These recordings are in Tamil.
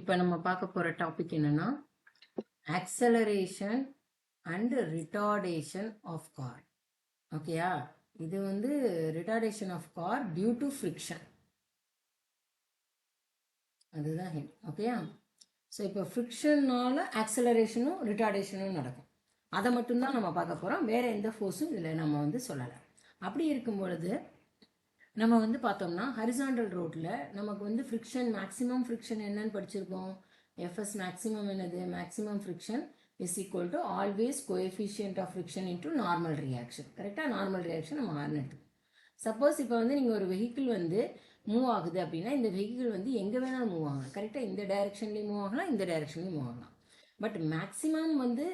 இப்போ நம்ம பார்க்க போகிற டாபிக் என்னன்னா acceleration and retardation of car. ஓகேயா, இது வந்து retardation of car due to friction. அதுதான் ஹெட். ஓகேயா, ஸோ இப்போ ஃப்ரிக்ஷனால ஆக்சலரேஷனும் ரிட்டார்டேஷனும் நடக்கும். அதை மட்டும்தான் நம்ம பார்க்க போகிறோம். வேறு எந்த ஃபோர்ஸும் இதில் நம்ம வந்து சொல்லலை. அப்படி இருக்கும் பொழுது நம்ம வந்து பார்த்தோம்னா ஹரிசாண்டல் ரோட்டில் நமக்கு வந்து ஃப்ரிக்ஷன் மேக்ஸிமம் ஃப்ரிக்ஷன் என்னன்னு படிச்சிருக்கோம். எஃப்எஸ் மேக்ஸிமம் என்னது? Maximum friction is equal to always coefficient of friction into normal reaction. கரெக்டாக நார்மல் ரியாக்ஷன் நம்ம ஆர்னட்டு. சப்போஸ் இப்போ வந்து நீங்கள் ஒரு வெஹிக்கிள் வந்து மூவ் ஆகுது அப்படின்னா இந்த வெஹிக்கிள் வந்து எங்கே வேணாலும் மூவ் ஆகலாம். கரெக்டாக இந்த டைரெக்ஷன்லேயும் மூவ் ஆகலாம், இந்த டைரெக்ஷன்லேயும் மூவ் ஆகலாம். பட் மேக்ஸிமம் வந்து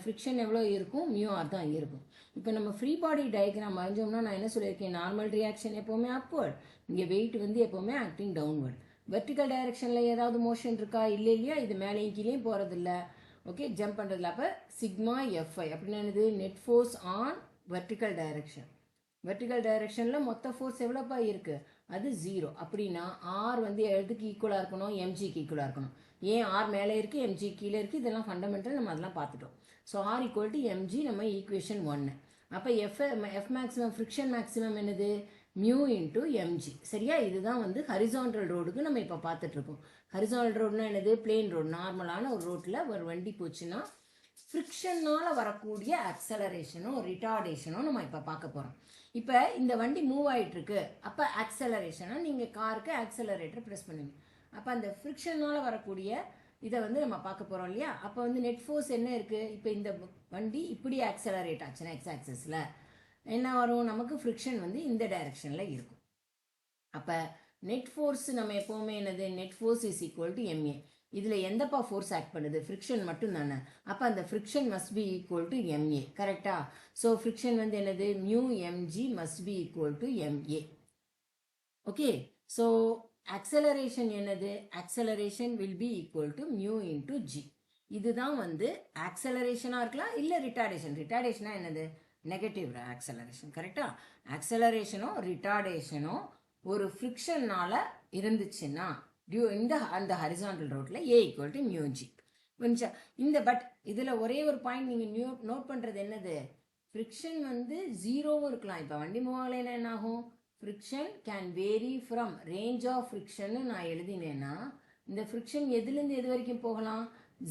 ஃப்ரிக்ஷன் எவ்வளோ இருக்கும்? மியூஆர் தான் இருக்கும். இப்போ நம்ம ஃப்ரீ பாடி டயக்ராம் வரைஞ்சோம்னா நான் என்ன சொல்லியிருக்கேன், நார்மல் ரியாக்ஷன் எப்போவுமே அப்வர்ட், இங்கே வெயிட் வந்து எப்போவுமே ஆக்டிங் டவுன்வர்ட். வெர்டிக்கல் டைரக்ஷனில் ஏதாவது மோஷன் இருக்கா? இல்லை இல்லையா, இது மேலேயும் கீழேயும் போகிறதில்ல. ஓகே, ஜம்ப் பண்ணுறதுல. அப்போ சிக்மா எஃப்ஐ அப்படின்னு என்னது? Net force on vertical direction. Vertical டைரக்ஷனில் மொத்த ஃபோர்ஸ் எவ்வளோப்பா இருக்குது? அது 0. அப்படின்னா ஆர் வந்து எதுக்கு ஈக்குவலாக இருக்கணும்? எம்ஜிக்கு ஈக்குவலாக இருக்கணும். ஏன் ஆர் மேலே இருக்குது, எம்ஜி கீழே இருக்குது, இதெல்லாம் ஃபண்டமெண்டல், நம்ம அதெல்லாம் பார்த்துட்டோம். So R equal to MG, நம்ம ஈக்குவேஷன் 1. அப்போ எஃப் மேக்ஸிமம் ஃப்ரிக்ஷன் மேக்ஸிமம் என்னது? Mu into MG. சரியா? இதுதான் வந்து ஹரிசாண்டல் ரோடுக்கு நம்ம இப்போ பார்த்துட்ருக்கோம். ஹரிசாண்டல் ரோடுனா என்னது? Plane road. நார்மலான ஒரு ரோட்டில் ஒரு வண்டி போச்சுன்னா ஃப்ரிக்ஷனால் வரக்கூடிய ஆக்சலரேஷனும் ரிட்டார்டேஷனும் நம்ம இப்போ பார்க்க போகிறோம். இப்போ இந்த வண்டி மூவ் ஆகிட்டுருக்கு, அப்போ ஆக்சலரேஷனாக நீங்கள் காருக்கு ஆக்சலரேட்டர் ப்ரெஸ் பண்ணுவீங்க. அப்போ அந்த ஃப்ரிக்ஷனால் வரக்கூடிய இதை வந்து நம்ம பார்க்க போகிறோம் இல்லையா? அப்போ வந்து நெட் ஃபோர்ஸ் என்ன இருக்குது? இப்போ இந்த வண்டி இப்படி ஆக்சலரேட் ஆச்சுன்னா எக்ஸ் ஆக்சஸில் என்ன வரும்? நமக்கு ஃப்ரிக்ஷன் வந்து இந்த டைரக்ஷனில் இருக்கும். அப்போ நெட் ஃபோர்ஸ் நம்ம எப்போவுமே என்னது? Net force is equal to MA. இதில் எந்தப்பா ஃபோர்ஸ் ஆக்ட் பண்ணுது? ஃப்ரிக்ஷன் மட்டும் தானே. அப்போ அந்த friction must be equal to MA. கரெக்டா? ஸோ ஃப்ரிக்ஷன் வந்து என்னது? Mu MG must be equal to MA. Okay, so acceleration என்னது? Acceleration will be equal to mu into G. இதுதான் வந்து ஆக்சலரேஷனாக இருக்கலாம், இல்லை ரிட்டார்டேஷன். ரிட்டார்டேஷனாக என்னது? Negative acceleration. கரெக்டா? ஆக்சலரேஷனோ ரிட்டார்டேஷனோ ஒரு ஃப்ரிக்ஷனால் இருந்துச்சுன்னா இந்த அந்த ஹரிசாண்டல் ரோட்டில் ஏ ஈக்குவல் டு மியூ ஜி. இந்த பட் இதில் ஒரே ஒரு பாயிண்ட் நீங்கள் நோட் பண்ணுறது என்னது? ஃப்ரிக்ஷன் வந்து 0வும் இருக்கலாம். இப்போ வண்டி மூவ் ஆகலைன்னா என்ன ஆகும்? Friction can vary from range of ஃப்ரிக்ஷன்னு நான் எழுதினேன்னா இந்த ஃப்ரிக்ஷன் எதுலேருந்து எது வரைக்கும் போகலாம்?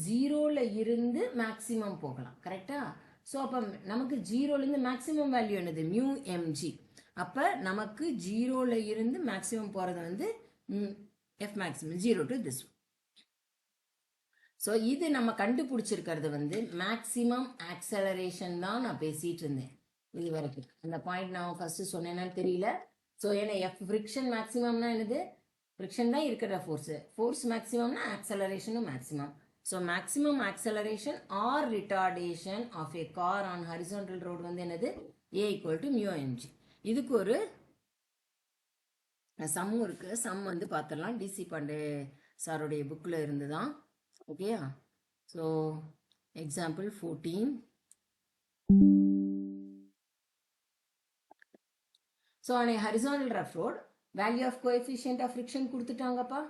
0ல் இருந்து மேக்ஸிமம் போகலாம். கரெக்டாக? ஸோ அப்போ நமக்கு 0லேருந்து மேக்ஸிமம் வேல்யூ என்னது? Mu MG. அப்போ நமக்கு 0ல் இருந்து மேக்ஸிமம் போகிறது வந்து F maximum 0 to this. So இது நம்ம கண்டுபிடிச்சிருக்கிறது வந்து மேக்ஸிமம் ஆக்சலரேஷன் தான் நான் பேசிகிட்டு இருந்தேன் இது வரைக்கும். அந்த பாயிண்ட் நான் ஃபஸ்ட்டு சொன்னேன்னு தெரியல. ஸோ ஏன்னா எஃப் ஃப்ரிக்ஷன் மேக்ஸிமம்னா என்னது? ஃப்ரிக்ஷன் தான் இருக்கிற ஃபோர்ஸு. ஃபோர்ஸ் மேக்ஸிமம்னா ஆக்சலரேஷனும் maximum. So maximum acceleration or retardation of a car on horizontal road வந்து என்னது? A equal to mu MG. இதுக்கு ஒரு சம்மும் இருக்குது. சம் வந்து பார்த்துடலாம். டிசி பாண்டே சாருடைய புக்கில் இருந்து தான். ஓகேயா? So example 14. So on a horizontal rough road value of coefficient of friction கொடுத்துட்டாங்கப்பா.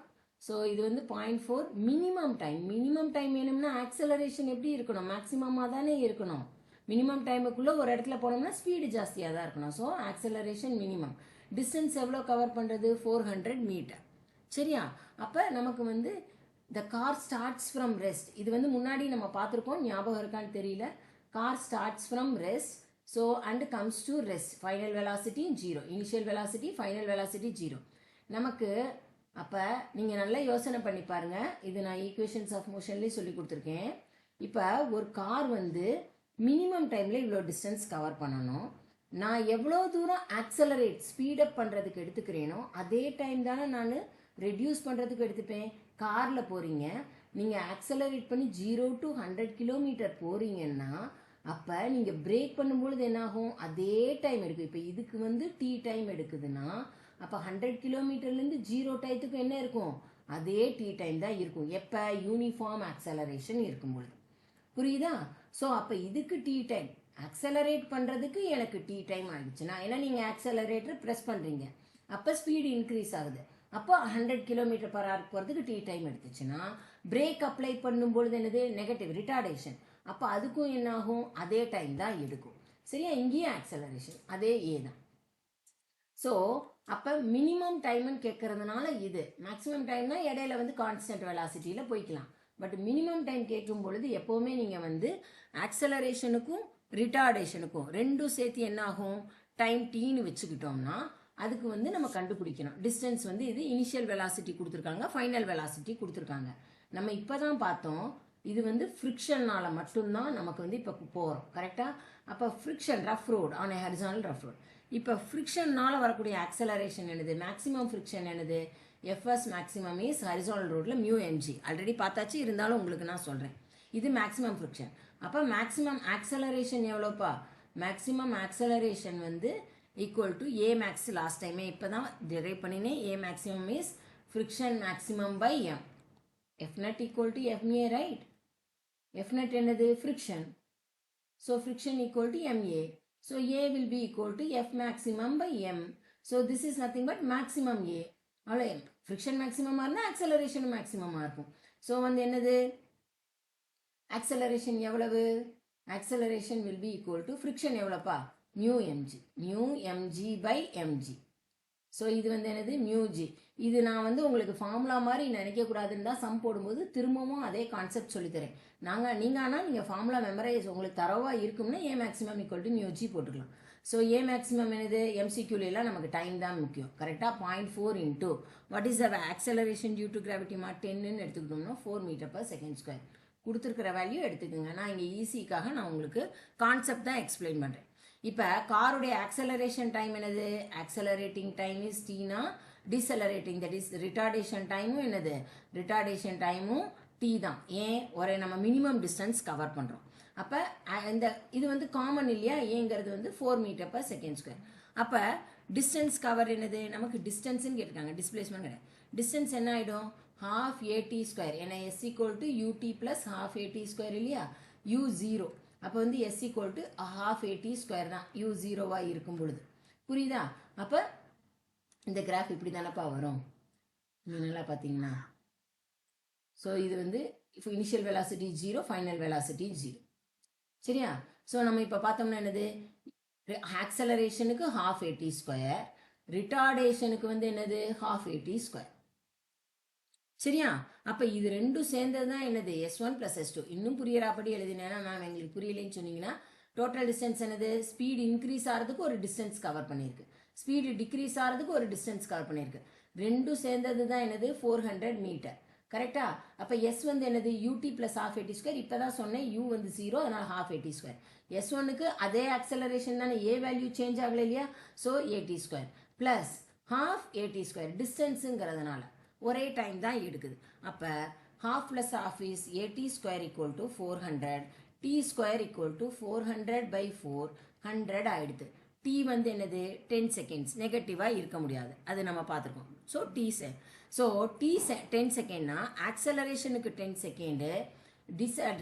ஸோ இது வந்து 0.4. Minimum time. மினிமம் டைம் வேணும்னா ஆக்சலரேஷன் எப்படி இருக்கணும்? மேக்ஸிமமாக தானே இருக்கணும். மினிமம் டைமுக்குள்ளே ஒரு இடத்துல போனோம்னா ஸ்பீடு ஜாஸ்தியாக தான் இருக்கணும். So acceleration minimum. டிஸ்டன்ஸ் எவ்வளோ கவர் பண்ணுறது? 400 மீட்டர். சரியா? அப்போ நமக்கு வந்து the car starts from rest. இது வந்து முன்னாடி நம்ம பார்த்துருக்கோம், ஞாபகம் இருக்கான்னு தெரியல. Car starts from rest, so and comes to rest. Final velocity 0. Initial velocity, final velocity 0. நமக்கு அப்போ நீங்கள் நல்லா யோசனை பண்ணி பாருங்கள். இது நான் ஈக்குவேஷன்ஸ் ஆஃப் மோஷன்லேயே சொல்லி கொடுத்துருக்கேன். இப்போ ஒரு கார் வந்து மினிமம் டைமில் இவ்வளோ டிஸ்டன்ஸ் கவர் பண்ணணும். நான் எவ்வளோ தூரம் ஆக்சலரேட் ஸ்பீடப் பண்ணுறதுக்கு எடுத்துக்கிறேனோ அதே டைம் தானே நான் ரெடியூஸ் பண்ணுறதுக்கு எடுத்துப்பேன். காரில் போகிறீங்க, நீங்கள் ஆக்சலரேட் பண்ணி 0 to 100 கிலோமீட்டர் போகிறீங்கன்னா அப்போ நீங்கள் பிரேக் பண்ணும்பொழுது என்னாகும்? அதே டைம் எடுக்கும். இப்போ இதுக்கு வந்து டி டைம் எடுக்குதுன்னா அப்போ 100 கிலோமீட்டர்லேருந்து 0 டயத்துக்கு என்ன இருக்கும்? அதே டி டைம் தான் இருக்கும். எப்போ? யூனிஃபார்ம் ஆக்சலரேஷன் இருக்கும்பொழுது. புரியுதா? ஸோ அப்போ இதுக்கு டி டைம், ஆக்சலரேட் பண்ணுறதுக்கு எனக்கு டி டைம் ஆகிடுச்சுன்னா, ஏன்னா நீங்கள் ஆக்சலரேட்டர் ப்ரெஸ் பண்ணுறீங்க, அப்போ ஸ்பீடு இன்க்ரீஸ் ஆகுது. அப்போ 100 கிலோமீட்டர் பர் ஹவர் போகிறதுக்கு டி டைம் எடுத்துச்சுன்னா பிரேக் அப்ளை பண்ணும்பொழுது என்னது நெகட்டிவ் ரிட்டார்டேஷன். அப்போ அதுக்கும் என்ன ஆகும், அதே டைம் தான் எடுக்கும். சரியா, இங்கேயும் ஆக்சலரேஷன் அதே ஏ தான். ஸோ அப்போ மினிமம் டைம்னு கேட்கறதுனால இது, மேக்ஸிமம் டைம்னா இடையில வந்து கான்ஸ்டன்ட் வெலாசிட்டியில் போய்க்கலாம். பட் மினிமம் டைம் கேட்கும் பொழுது எப்போவுமே நீங்கள் வந்து ஆக்சலரேஷனுக்கும் ரிட்டார்டேஷனுக்கும் ரெண்டும் சேர்த்து என்ன ஆகும், டைம் டீன்னு வச்சுக்கிட்டோம்னா அதுக்கு வந்து நம்ம கண்டுபிடிக்கணும். டிஸ்டன்ஸ் வந்து இது இனிஷியல் வெலாசிட்டி கொடுத்துருக்காங்க, ஃபைனல் வெலாசிட்டி கொடுத்துருக்காங்க. நம்ம இப்போ தான் பார்த்தோம் இது வந்து ஃப்ரிக்ஷன்னால மட்டும்தான் நமக்கு வந்து இப்போ போகிறோம். கரெக்டாக? அப்போ friction rough road on horizontal rough road. இப்போ ஃப்ரிக்ஷன்னால வரக்கூடிய ஆக்சலரேஷன் என்னது, மேக்ஸிமம் ஃப்ரிக்ஷன் என்னது, எஃப்எஸ் மேக்ஸிமம் இஸ் ஹரிசானல் ரோடில் மியூ எம்ஜி. ஆல்ரெடி பார்த்தாச்சு, இருந்தாலும் உங்களுக்கு நான் சொல்கிறேன். இது மேக்ஸிமம் ஃப்ரிக்ஷன். அப்போ மேக்ஸிமம் ஆக்சலரேஷன் எவ்வளோப்பா, மேக்ஸிமம் ஆக்சலரேஷன் வந்து equal to A max. Last டைமே இப்போ தான் டிரைவ் பண்ணினேன். A maximum is friction maximum by M. F net equal to MA, right? F net என்னது, friction. So friction equal to MA. So A will be equal to F maximum by M. So this is nothing but maximum A. அவ்வளோ ஃப்ரிக்ஷன் மேக்ஸிமமாக இருந்தால் ஆக்சலரேஷன் மேக்ஸிமமாக இருக்கும். ஸோ வந்து என்னது, ஆக்சலரேஷன் எவ்வளவு, acceleration will be equal to friction எவ்வளோப்பா, mu MG. Mu MG by MG. So இது வந்து என்னது, மியூஜி. இது நான் வந்து உங்களுக்கு ஃபார்முலா மாதிரி நினைக்கக்கூடாதுன்னு தான் சம் போடும்போது திரும்பவும் அதே கான்செப்ட் சொல்லித்தரேன். நீங்கள் ஆனால் நீங்கள் ஃபார்முலா மெமரைஸ் உங்களுக்கு தரவாக இருக்கும்னா ஏ மேக்ஸிமம் ஈக்குவல் டு மியூஜி போட்டுக்கலாம். ஸோ ஏ மேக்ஸிமம் என்னது, எம்சிக்யூலாம் நமக்கு டைம் தான் முக்கியம். கரெக்டாக 0.4 into what is the acceleration due to gravity மா 10ன்னு எடுத்துக்கிட்டோம்னா 4 மீட்டர் பர் செகண்ட் ஸ்கொயர். கொடுத்துருக்கிற வேல்யூ எடுத்துக்கோங்க. நான் இங்கே ஈஸிக்காக நான் உங்களுக்கு கான்செப்ட் தான் எக்ஸ்பிளைன் பண்ணுறேன். இப்போ காருடைய ஆக்சலரேஷன் டைம் என்னது, ஆக்சலரேட்டிங் டைம் இஸ் டீனா, டிசலரேட்டிங் தட் இஸ் ரிட்டார்டேஷன் டைமும் என்னது, ரிட்டார்டேஷன் டைமும் டி தான். ஏன், ஒரே நம்ம மினிமம் டிஸ்டன்ஸ் கவர் பண்ணுறோம். அப்போ இந்த இது வந்து காமன் இல்லையா, ஏங்கிறது வந்து 4 மீட்டர் பர் செகண்ட் ஸ்கொயர். அப்போ டிஸ்டன்ஸ் கவர் என்னது, நமக்கு டிஸ்டன்ஸ்ன்னு கேட்டிருக்காங்க, டிஸ்பிளேஸ்மெண்ட் கிடையாது. டிஸ்டன்ஸ் என்ன ஆகிடும், half AT ஸ்கொயர். ஏன்னா S equal to UT plus half AT square இல்லையா, U0. அப்போ வந்து S equal to half AT square தான் U0வாக இருக்கும் பொழுது. புரியுதா? அப்போ இந்த கிராஃப் இப்படி தானப்பா வரும், நல்லா பார்த்தீங்கன்னா. ஸோ இது வந்து இனிஷியல் வெலாசிட்டி 0, ஃபைனல் வெலாசிட்டி 0. சரியா? ஸோ நம்ம இப்போ பார்த்தோம்னா என்னது, ஆக்சலரேஷனுக்கு half AT ஸ்கொயர், ரிட்டார்டேஷனுக்கு வந்து என்னது half AT ஸ்கொயர். சரியா? அப்போ இது ரெண்டும் சேர்ந்தது தான் என்னது, S1 + S2. இன்னும் புரியறாப்படி எழுதினேன்னா மேம் எங்களுக்கு புரியலைன்னு சொன்னீங்கன்னா, டோட்டல் டிஸ்டன்ஸ் என்னது, ஸ்பீடு இன்க்ரீஸ் ஆகிறதுக்கு ஒரு டிஸ்டன்ஸ் கவர் பண்ணியிருக்கு, ஸ்பீடு டிக்ரீஸ் ஆகிறதுக்கு ஒரு டிஸ்டன்ஸ் கவர் பண்ணியிருக்கு. ரெண்டும் சேர்ந்தது தான் என்னது 400 மீட்டர். கரெக்டா? அப்போ S வந்து என்னது UT plus half AT square. இப்போ தான் சொன்னேன் U வந்து 0, அதனால் half AT ஸ்கொயர். S1க்கு அதே ஆக்சலரேஷன் தானே, ஏ வேல்யூ சேஞ்ச் ஆகலை இல்லையா, so AT square plus half AT square. டிஸ்டன்ஸுங்கிறதுனால ஒரே டைம் தான் எடுக்குது. அப்போ half plus half is AT square equal to 400, T square equal to 400/4 100 ஆயிடுது. T வந்து என்னது 10 செகண்ட்ஸ், நெகட்டிவாக இருக்க முடியாது, அது நம்ம பார்த்துருக்கோம். ஸோ T 10 செகண்ட்னா ஆக்சலரேஷனுக்கு 10 செகண்டு,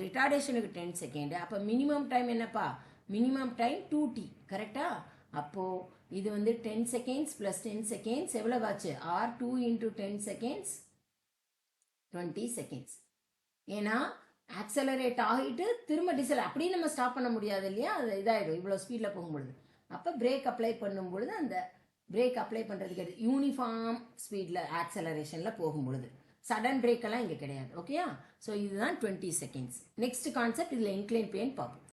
ரிட்டார்டேஷனுக்கு 10 செகண்டு. அப்போ மினிமம் டைம் என்னப்பா, மினிமம் டைம் 2T. கரெக்டா? அப்போது இது வந்து 10 செகண்ட்ஸ் ப்ளஸ் 10 செகண்ட்ஸ் எவ்வளோ ஆச்சு, R2 × 10 செகண்ட்ஸ் 20 செகண்ட்ஸ். ஏன்னா ஆக்சலரேட் ஆகிட்டு திரும்ப டிசல் அப்படியே நம்ம ஸ்டாப் பண்ண முடியாது இல்லையா, அது இதாகிடும் இவ்வளோ ஸ்பீடில் போகும்பொழுது. அப்போ பிரேக் அப்ளை பண்ணும்பொழுது அந்த பிரேக் அப்ளை பண்ணுறதுக்கு யூனிஃபார்ம் ஸ்பீடில் ஆக்சலரேஷனில் போகும்பொழுது சடன் பிரேக்கெல்லாம் இங்கே கிடையாது. ஓகேயா? ஸோ இதுதான் 20 செகண்ட்ஸ். நெக்ஸ்ட் கான்செப்ட், இதில் இன்க்ளைன் பிளேன் பார்ப்போம்.